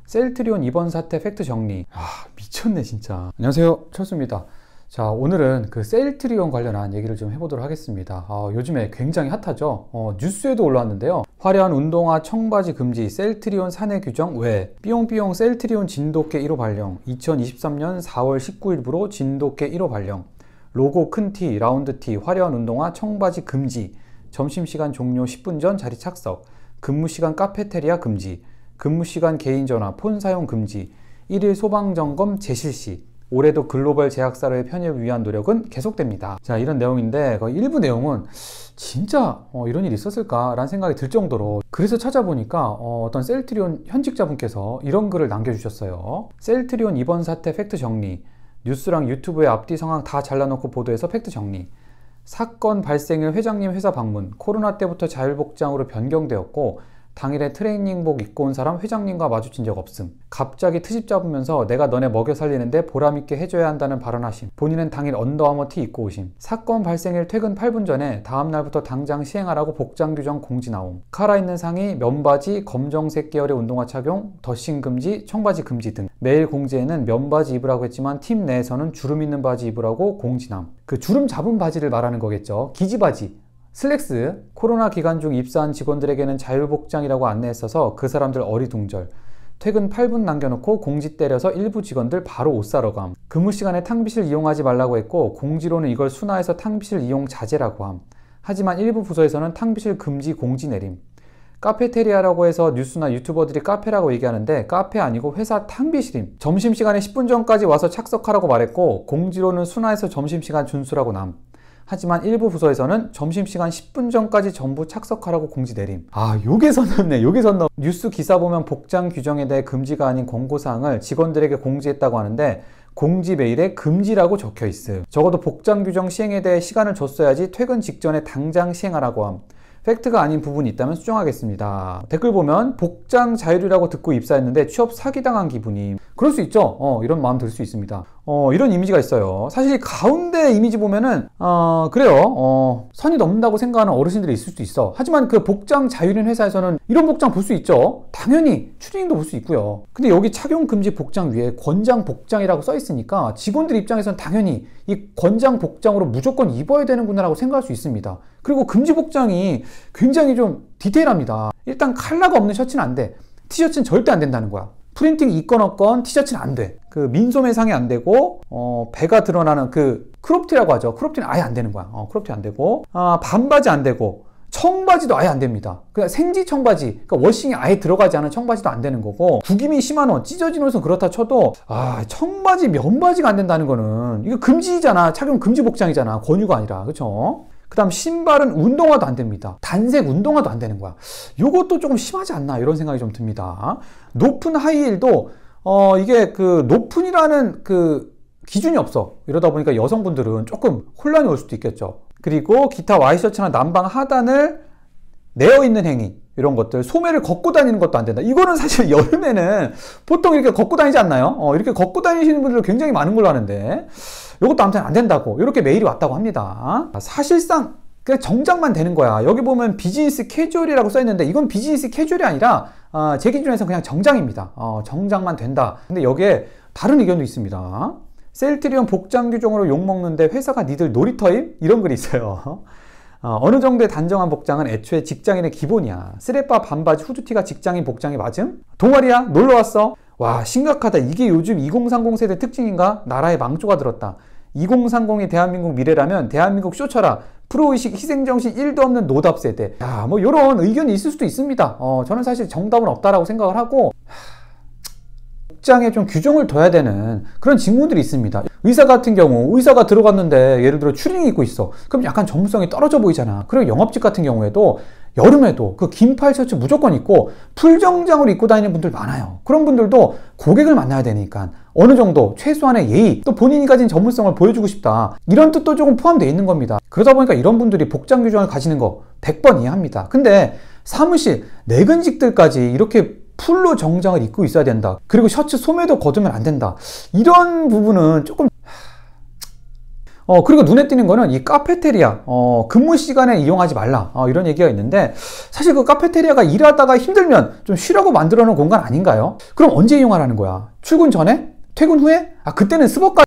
셀트리온 입원 사태 팩트 정리. 미쳤네 진짜. 안녕하세요, 철수입니다. 자, 오늘은 그 셀트리온 관련한 얘기를 좀 해보도록 하겠습니다. 요즘에 굉장히 핫하죠. 뉴스에도 올라왔는데요. 화려한 운동화 청바지 금지, 셀트리온 사내 규정 왜? 삐용삐용 셀트리온 진돗개 1호 발령, 2023년 4월 19일부로 진돗개 1호 발령, 로고 큰 티, 라운드 티, 화려한 운동화 청바지 금지, 점심시간 종료 10분 전 자리 착석, 근무시간 카페테리아 금지, 근무시간 개인전화, 폰 사용 금지, 1일 소방점검 재실시, 올해도 글로벌 제약사로의 편입을 위한 노력은 계속됩니다. 자, 이런 내용인데 일부 내용은 진짜 이런 일이 있었을까 라는 생각이 들 정도로, 그래서 찾아보니까 어떤 셀트리온 현직자분께서 이런 글을 남겨주셨어요. 셀트리온 입원 사태 팩트 정리, 뉴스랑 유튜브의 앞뒤 상황 다 잘라놓고 보도해서 팩트 정리. 사건 발생일 회장님 회사 방문, 코로나 때부터 자율복장으로 변경되었고 당일에 트레이닝복 입고 온 사람 회장님과 마주친 적 없음. 갑자기 트집 잡으면서 내가 너네 먹여 살리는데 보람있게 해줘야 한다는 발언하심. 본인은 당일 언더아머 티 입고 오심. 사건 발생일 퇴근 8분 전에 다음날부터 당장 시행하라고 복장 규정 공지 나옴. 카라 있는 상의, 면바지, 검정색 계열의 운동화 착용, 더싱 금지, 청바지 금지 등. 매일 공지에는 면바지 입으라고 했지만 팀 내에서는 주름 있는 바지 입으라고 공지남. 그 주름 잡은 바지를 말하는 거겠죠. 기지바지, 슬랙스. 코로나 기간 중 입사한 직원들에게는 자율복장이라고 안내했어서 그 사람들 어리둥절. 퇴근 8분 남겨놓고 공지 때려서 일부 직원들 바로 옷 사러 감. 근무 시간에 탕비실 이용하지 말라고 했고 공지로는 이걸 순화해서 탕비실 이용 자제라고 함. 하지만 일부 부서에서는 탕비실 금지 공지 내림. 카페테리아라고 해서 뉴스나 유튜버들이 카페라고 얘기하는데 카페 아니고 회사 탕비실임. 점심시간에 10분 전까지 와서 착석하라고 말했고 공지로는 순화해서 점심시간 준수라고 남. 하지만 일부 부서에서는 점심시간 10분 전까지 전부 착석하라고 공지 내림. 요게 선 넘네. 요게 선 넘. 뉴스 기사 보면 복장 규정에 대해 금지가 아닌 권고사항을 직원들에게 공지했다고 하는데 공지 메일에 금지라고 적혀 있음. 적어도 복장 규정 시행에 대해 시간을 줬어야지 퇴근 직전에 당장 시행하라고 함. 팩트가 아닌 부분이 있다면 수정하겠습니다. 댓글 보면 복장 자율이라고 듣고 입사했는데 취업 사기당한 기분임. 그럴 수 있죠. 이런 마음 들 수 있습니다. 이런 이미지가 있어요. 사실 가운데 이미지 보면은 그래요. 선이 넘는다고 생각하는 어르신들이 있을 수도 있어. 하지만 그 복장 자율인 회사에서는 이런 복장 볼 수 있죠. 당연히 추리닝도 볼 수 있고요. 근데 여기 착용 금지 복장 위에 권장 복장이라고 써 있으니까 직원들 입장에서는 당연히 이 권장 복장으로 무조건 입어야 되는구나 라고 생각할 수 있습니다. 그리고 금지 복장이 굉장히 좀 디테일합니다. 일단 컬러가 없는 셔츠는 안 돼. 티셔츠는 절대 안 된다는 거야. 프린팅 있건 없건 티셔츠는 안 돼. 그 민소매상이 안 되고 배가 드러나는 그 크롭티라고 하죠. 크롭티는 아예 안 되는 거야. 크롭티 안 되고 반바지 안 되고 청바지도 아예 안 됩니다. 그냥 생지 청바지, 그러니까 워싱이 아예 들어가지 않은 청바지도 안 되는 거고, 구김이 심한 옷, 찢어진 옷은 그렇다 쳐도 청바지, 면바지가 안 된다는 거는 이거 금지잖아. 착용 금지 복장이잖아. 권유가 아니라. 그렇죠? 그 다음 신발은 운동화도 안 됩니다. 단색 운동화도 안 되는 거야. 요것도 조금 심하지 않나 이런 생각이 좀 듭니다. 높은 하이힐도 이게 그 높은이라는 그 기준이 없어. 이러다 보니까 여성분들은 조금 혼란이 올 수도 있겠죠. 그리고 기타 와이셔츠나 남방 하단을 내어 있는 행위, 이런 것들, 소매를 걷고 다니는 것도 안 된다. 이거는 사실 여름에는 보통 이렇게 걷고 다니지 않나요? 이렇게 걷고 다니시는 분들 굉장히 많은 걸로 아는데 이것도 아무튼 안 된다고 이렇게 메일이 왔다고 합니다. 사실상 그냥 정장만 되는 거야. 여기 보면 비즈니스 캐주얼이라고 써 있는데 이건 비즈니스 캐주얼이 아니라 제 기준에서 그냥 정장입니다. 정장만 된다. 근데 여기에 다른 의견도 있습니다. 셀트리온 복장 규정으로 욕먹는데 회사가 니들 놀이터임? 이런 글이 있어요. 어느 정도의 단정한 복장은 애초에 직장인의 기본이야. 쓰레빠 반바지 후드티가 직장인 복장이 맞음? 동아리야? 놀러왔어? 와, 심각하다. 이게 요즘 2030 세대 특징인가? 나라에 망조가 들었다. 2030이 대한민국 미래라면 대한민국 쇼쳐라. 프로의식 희생정신 1도 없는 노답 세대. 뭐 이런 의견이 있을 수도 있습니다. 저는 사실 정답은 없다라고 생각을 하고, 복장에 좀 규정을 둬야 되는 그런 직무들이 있습니다. 의사 같은 경우, 의사가 들어갔는데 예를 들어 추리닝 입고 있어. 그럼 약간 전문성이 떨어져 보이잖아. 그리고 영업직 같은 경우에도 여름에도 그 긴팔 셔츠 무조건 입고 풀정장으로 입고 다니는 분들 많아요. 그런 분들도 고객을 만나야 되니까 어느 정도 최소한의 예의, 또 본인이 가진 전문성을 보여주고 싶다, 이런 뜻도 조금 포함되어 있는 겁니다. 그러다 보니까 이런 분들이 복장 규정을 가지는 거 100번 이해합니다. 근데 사무실 내근직들까지 이렇게 풀로 정장을 입고 있어야 된다, 그리고 셔츠 소매도 걷으면 안 된다, 이런 부분은 조금 그리고 눈에 띄는 거는 이 카페테리아, 근무 시간에 이용하지 말라. 이런 얘기가 있는데, 사실 그 카페테리아가 일하다가 힘들면 좀 쉬려고 만들어 놓은 공간 아닌가요? 그럼 언제 이용하라는 거야? 출근 전에? 퇴근 후에? 그때는 스벅까지.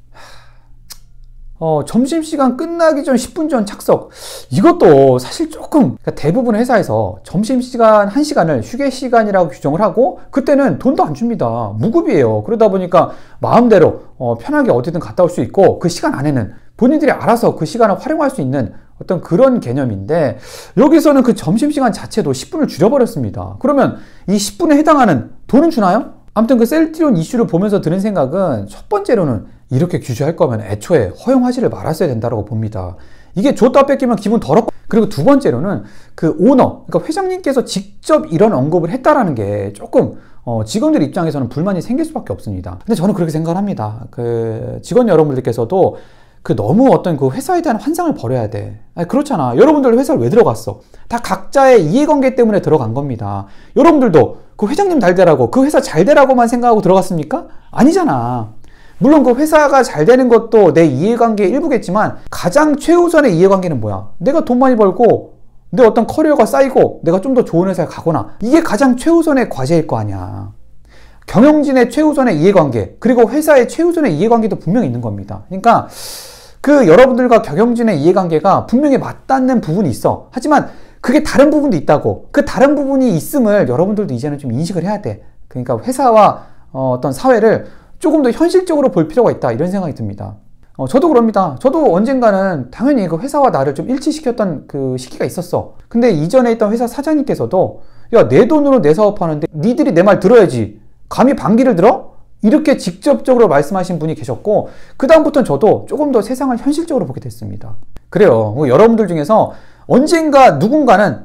점심시간 끝나기 전 10분 전 착석. 이것도 사실 조금, 그러니까 대부분 회사에서 점심시간 1시간을 휴게 시간이라고 규정을 하고, 그때는 돈도 안 줍니다. 무급이에요. 그러다 보니까 마음대로 편하게 어디든 갔다 올 수 있고, 그 시간 안에는 본인들이 알아서 그 시간을 활용할 수 있는 어떤 그런 개념인데, 여기서는 그 점심시간 자체도 10분을 줄여버렸습니다. 그러면 이 10분에 해당하는 돈은 주나요? 아무튼 그 셀트리온 이슈를 보면서 드는 생각은, 첫 번째로는 이렇게 규제할 거면 애초에 허용하지를 말았어야 된다고 봅니다. 이게 줬다 뺏기면 기분 더럽고. 그리고 두 번째로는 그 오너, 그러니까 회장님께서 직접 이런 언급을 했다라는 게 조금 직원들 입장에서는 불만이 생길 수밖에 없습니다. 근데 저는 그렇게 생각을 합니다. 그 직원 여러분들께서도 그 너무 어떤 그 회사에 대한 환상을 버려야 돼. 그렇잖아. 여러분들 회사를 왜 들어갔어? 다 각자의 이해관계 때문에 들어간 겁니다. 여러분들도 그 회장님 잘 되라고, 그 회사 잘 되라고만 생각하고 들어갔습니까? 아니잖아. 물론 그 회사가 잘 되는 것도 내 이해관계의 일부겠지만, 가장 최우선의 이해관계는 뭐야? 내가 돈 많이 벌고 내 어떤 커리어가 쌓이고 내가 좀 더 좋은 회사에 가거나, 이게 가장 최우선의 과제일 거 아니야. 경영진의 최우선의 이해관계, 그리고 회사의 최우선의 이해관계도 분명히 있는 겁니다. 그러니까 그 여러분들과 경영진의 이해관계가 분명히 맞닿는 부분이 있어. 하지만 그게 다른 부분도 있다고. 그 다른 부분이 있음을 여러분들도 이제는 좀 인식을 해야 돼. 그러니까 회사와 어떤 사회를 조금 더 현실적으로 볼 필요가 있다, 이런 생각이 듭니다. 저도 그럽니다. 저도 언젠가는 당연히 그 회사와 나를 좀 일치시켰던 그 시기가 있었어. 근데 이전에 있던 회사 사장님께서도, 야, 내 돈으로 내 사업하는데 니들이 내 말 들어야지, 감히 반기를 들어? 이렇게 직접적으로 말씀하신 분이 계셨고, 그 다음부터는 저도 조금 더 세상을 현실적으로 보게 됐습니다. 그래요. 여러분들 중에서 언젠가 누군가는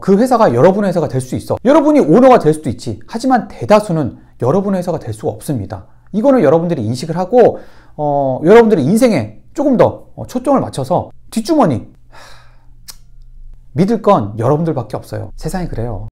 그 회사가 여러분의 회사가 될 수 있어. 여러분이 오너가 될 수도 있지. 하지만 대다수는 여러분의 회사가 될 수가 없습니다. 이거는 여러분들이 인식을 하고, 여러분들의 인생에 조금 더 초점을 맞춰서 뒷주머니 믿을 건 여러분들밖에 없어요. 세상이 그래요.